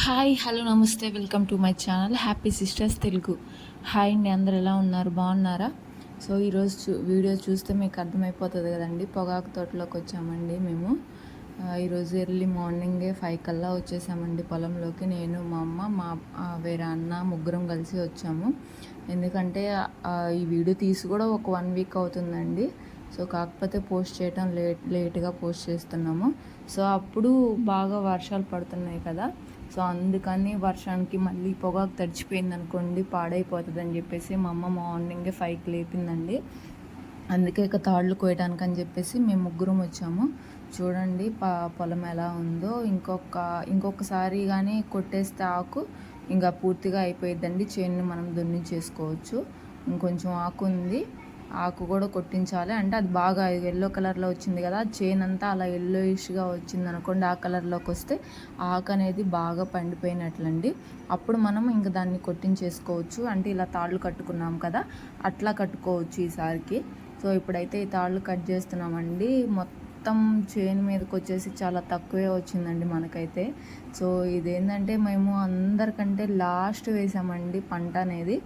Hi hello నమస్తే welcome to my channel happy sisters Telugu. Hi అండి, అందరు ఎలా ఉన్నారు, బాగున్నారా? సో ఈరోజు వీడియో చూస్తే మీకు అర్థమైపోతుంది కదండి. పొగాకు తోటలోకి వచ్చామండి మేము. ఈరోజు ఎర్లీ మార్నింగే 5 కల్లా వచ్చేసామండి పొలంలోకి. నేను మా అమ్మ మా వేరే అన్న ముగ్గురం కలిసి వచ్చాము. ఎందుకంటే ఈ వీడియో తీసి కూడా ఒక 1 వీక్ అవుతుందండి. సో కాకపోతే పోస్ట్ చేయటం లేట్గా పోస్ట్ చేస్తున్నాము. సో అప్పుడు బాగా వర్షాలు పడుతున్నాయి కదా, సో అందుకని వర్షానికి మళ్ళీ పొగాకు తడిచిపోయింది అనుకోండి, పాడైపోతుందని చెప్పేసి మా అమ్మ మార్నింగే 5కి లేపిందండి. అందుకే ఇక తాళ్ళు కోయడానికి అని చెప్పేసి మేము ముగ్గురం వచ్చాము. చూడండి పొలం ఎలా ఉందో. ఇంకొకసారి కానీ కొట్టేస్తే ఆకు ఇంకా పూర్తిగా అయిపోయిద్దండి. చేనుని మనం దున్నించేసుకోవచ్చు. ఇంకొంచెం ఆకు ఉంది, ఆకు కూడా కొట్టించాలి. అంటే అది బాగా ఎల్లో కలర్లో వచ్చింది కదా, చేను అంతా అలా ఎల్లోయిష్గా వచ్చింది అనుకోండి. ఆ కలర్లోకి వస్తే ఆకు అనేది బాగా పండిపోయినట్లండి. అప్పుడు మనం ఇంకా దాన్ని కొట్టించేసుకోవచ్చు. అంటే ఇలా తాళ్ళు కట్టుకున్నాం కదా, అట్లా కట్టుకోవచ్చు ఈసారికి. సో ఇప్పుడైతే ఈ తాళ్ళు కట్ చేస్తున్నామండి. మొత్తం చేను మీదకి వచ్చేసి చాలా తక్కువే వచ్చిందండి మనకైతే. సో ఇదేంటంటే మేము అందరికంటే లాస్ట్ వేసామండి పంట అనేది.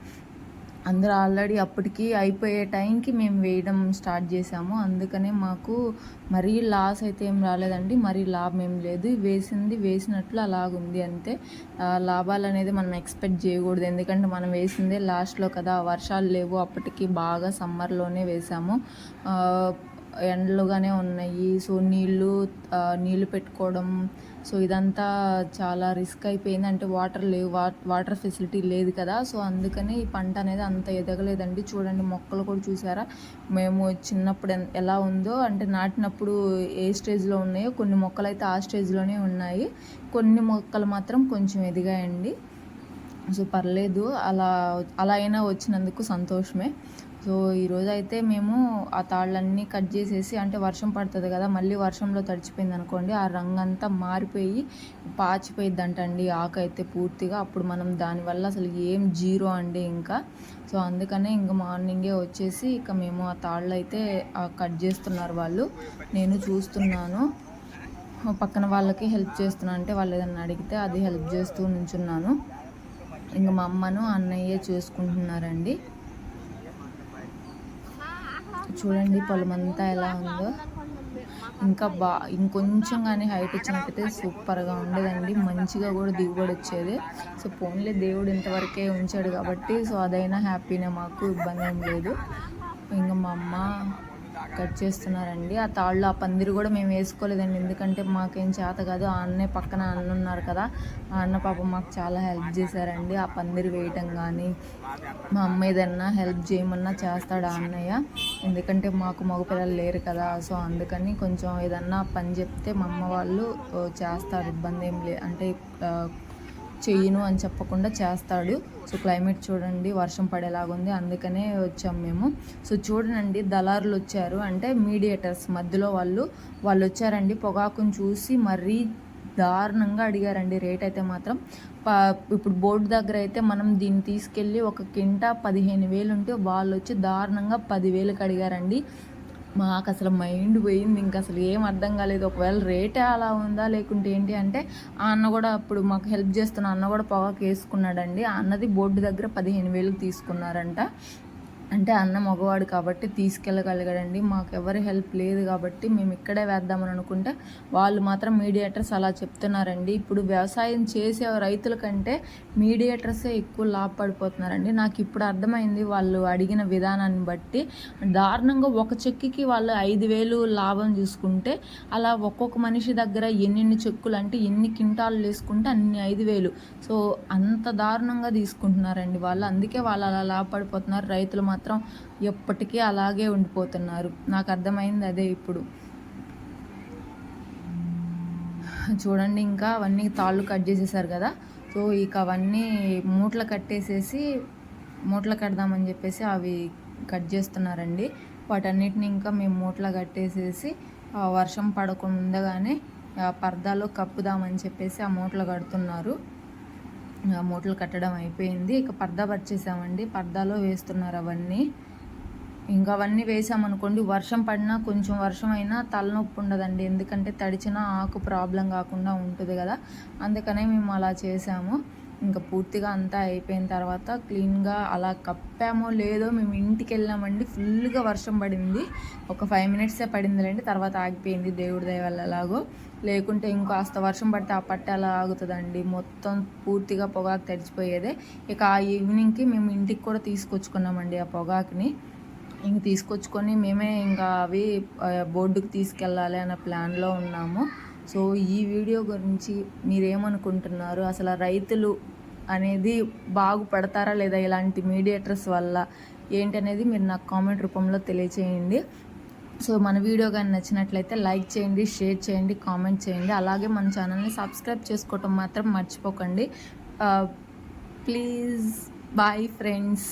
అందరూ ఆల్రెడీ అప్పటికి అయిపోయే టైంకి మేము వేయడం స్టార్ట్ చేసాము. అందుకనే మాకు మరీ లాస్ అయితే ఏం రాలేదండి, మరీ లాభం ఏం లేదు. వేసినట్లు అలాగుంది అంతే. లాభాలు అనేది మనం ఎక్స్పెక్ట్ చేయకూడదు, ఎందుకంటే మనం వేసిందే లాస్ట్లో కదా, వర్షాలు లేవు అప్పటికి, బాగా సమ్మర్లోనే వేసాము. ఎండలుగానే ఉన్నాయి. సో నీళ్ళు పెట్టుకోవడం, సో ఇదంతా చాలా రిస్క్ అయిపోయింది. అంటే వాటర్ లేవు, వాటర్ ఫెసిలిటీ లేదు కదా. సో అందుకని ఈ పంట అనేది అంత ఎదగలేదండి. చూడండి మొక్కలు కూడా చూసారా, మేము చిన్నప్పుడు ఎలా ఉందో, అంటే నాటినప్పుడు ఏ స్టేజ్లో ఉన్నాయో కొన్ని మొక్కలు అయితే ఆ స్టేజ్లోనే ఉన్నాయి. కొన్ని మొక్కలు మాత్రం కొంచెం ఎదిగాయండి. సో పర్లేదు, అలా అయినా వచ్చినందుకు సంతోషమే. సో ఈరోజు అయితే మేము ఆ తాళ్ళన్నీ కట్ చేసేసి, అంటే వర్షం పడుతుంది కదా, మళ్ళీ వర్షంలో తడిచిపోయింది అనుకోండి, ఆ రంగు అంతా మారిపోయి పాచిపోయిద్ది అంటండి ఆకు అయితే పూర్తిగా. అప్పుడు మనం దానివల్ల అసలు ఏం జీరో అండి ఇంకా. సో అందుకనే ఇంక మార్నింగే వచ్చేసి ఇక మేము ఆ తాళ్ళు అయితే కట్ చేస్తున్నారు వాళ్ళు, నేను చూస్తున్నాను. పక్కన వాళ్ళకి హెల్ప్ చేస్తున్నాను, అంటే వాళ్ళు ఏదన్నా అడిగితే అది హెల్ప్ చేస్తూ నుంచున్నాను. ఇంక మా అమ్మను అన్నయ్య చూసుకుంటున్నారండి. చూడండి పొలం అంతా ఎలా ఉందో. ఇంకా ఇంకొంచెం కానీ హైట్ వచ్చినట్టయితే సూపర్గా ఉండేదండి, మంచిగా కూడా దిగుబడి వచ్చేది. సో పోన్లే, దేవుడు ఇంతవరకే ఉంచాడు కాబట్టి, సో అదైనా హ్యాపీనే, మాకు ఇబ్బంది ఏం లేదు. ఇంకా మా అమ్మ కట్ చేస్తున్నారండి. ఆ తాళ్ళు, ఆ పందిరి కూడా మేము వేసుకోలేదండి, ఎందుకంటే మాకేం చేత కాదు. ఆ అన్నయ్య పక్కన అన్న ఉన్నారు కదా, ఆ అన్న పాపం మాకు చాలా హెల్ప్ చేశారండి. ఆ పందిరి వేయటం కానీ, మా అమ్మ ఏదన్నా హెల్ప్ చేయమన్నా చేస్తాడు ఆ అన్నయ్య, ఎందుకంటే మాకు మగపిల్లలు లేరు కదా. సో అందుకని కొంచెం ఏదన్నా పని చెప్తే మా అమ్మ వాళ్ళు చేస్తారు, ఇబ్బంది ఏం లేదు, అంటే చెయ్యను అని చెప్పకుండా చేస్తాడు. సో క్లైమేట్ చూడండి, వర్షం పడేలాగుంది, అందుకనే వచ్చాము మేము. సో చూడండి, దళారులు వచ్చారు, అంటే మీడియేటర్స్ మధ్యలో వాళ్ళు వచ్చారండి. పొగాకుని చూసి మరీ దారుణంగా అడిగారండి రేట్ అయితే మాత్రం. ఇప్పుడు బోర్డు దగ్గర అయితే మనం దీన్ని తీసుకెళ్ళి ఒక కింటా 15,000 ఉంటే, వాళ్ళు వచ్చి దారుణంగా 10,000కి అడిగారండి. మాకు అసలు మైండ్ పోయింది, ఇంకా అసలు ఏం అర్థం కాలేదు. ఒకవేళ రేటే అలా ఉందా లేకుంటే ఏంటి అంటే, ఆ అన్న కూడా అప్పుడు మాకు హెల్ప్ చేస్తున్న అన్న కూడా పొగాకు వేసుకున్నాడండి. ఆ అన్నది బోర్డు దగ్గర 15,000 తీసుకున్నారంట. అంటే అన్న మగవాడు కాబట్టి తీసుకెళ్ళగలిగాడండి. మాకు ఎవరి హెల్ప్ లేదు కాబట్టి మేము ఇక్కడే వేద్దామని అనుకుంటే, వాళ్ళు మాత్రం మీడియేటర్స్ అలా చెప్తున్నారండి. ఇప్పుడు వ్యవసాయం చేసే రైతుల కంటే మీడియేటర్సే ఎక్కువ లాభపడిపోతున్నారండి. నాకు ఇప్పుడు అర్థమైంది వాళ్ళు అడిగిన విధానాన్ని బట్టి. దారుణంగా ఒక చెక్కుకి వాళ్ళు 5,000 లాభం చూసుకుంటే, అలా ఒక్కొక్క మనిషి దగ్గర ఎన్ని చెక్కులు, అంటే ఎన్ని కింటాలు వేసుకుంటే అన్ని 5,000. సో అంత దారుణంగా తీసుకుంటున్నారండి వాళ్ళు, అందుకే వాళ్ళు అలా లాభపడిపోతున్నారు. రైతులు మాత్రం ఎప్పటికీ అలాగే ఉండిపోతున్నారు. నాకు అర్థమైంది అదే ఇప్పుడు. చూడండి, ఇంకా అవన్నీ తాళ్ళు కట్ చేసేసారు కదా. సో ఇక అవన్నీ మూటలు కడదామని చెప్పేసి అవి కట్ చేస్తున్నారండి. వాటన్నిటిని ఇంకా మేము మూటలు కట్టేసేసి వర్షం పడకుండగానే పరదాలో కప్పుదామని చెప్పేసి ఆ మూటలు కడుతున్నారు. మూటలు కట్టడం అయిపోయింది, ఇక పరదా పర్చేసామండి. పరదాలో వేస్తున్నారు అవన్నీ. ఇంకా అవన్నీ వేసామనుకోండి, వర్షం పడినా కొంచెం వర్షం అయినా తలనొప్పి ఉండదండి. ఎందుకంటే తడిచిన ఆకు ప్రాబ్లం కాకుండా ఉంటుంది కదా, అందుకనే మేము అలా చేసాము. ఇంకా పూర్తిగా అంతా అయిపోయిన తర్వాత క్లీన్గా అలా కప్పామో లేదో మేము ఇంటికి వెళ్ళామండి. ఫుల్గా వర్షం పడింది, ఒక 5 మినిట్సే పడిందిలేండి, తర్వాత ఆగిపోయింది దేవుడి దయ వల్ల ఎలాగో. లేకుంటే ఇంకాస్త వర్షం పడితే ఆ పట్టు అలా ఆగుతుందండి, మొత్తం పూర్తిగా పొగాకు తడిచిపోయేదే. ఇక ఆ ఈవినింగ్కి మేము ఇంటికి కూడా తీసుకొచ్చుకున్నామండి ఆ పొగాకుని. ఇంక తీసుకొచ్చుకొని మేమే ఇంకా అవి బోర్డుకి తీసుకెళ్ళాలి అనే ప్లాన్లో ఉన్నాము. సో ఈ వీడియో గురించి మీరేమనుకుంటున్నారు? అసలు రైతులు అనేది బాగుపడతారా లేదా ఇలాంటి మీడియేటర్స్ వల్ల? ఏంటనేది మీరు నాకు కామెంట్ రూపంలో తెలియచేయండి. సో మన వీడియో కానీ నచ్చినట్లయితే లైక్ చేయండి, షేర్ చేయండి, కామెంట్ చేయండి. అలాగే మన ఛానల్ని సబ్స్క్రైబ్ చేసుకోవటం మాత్రం మర్చిపోకండి. Please bye friends.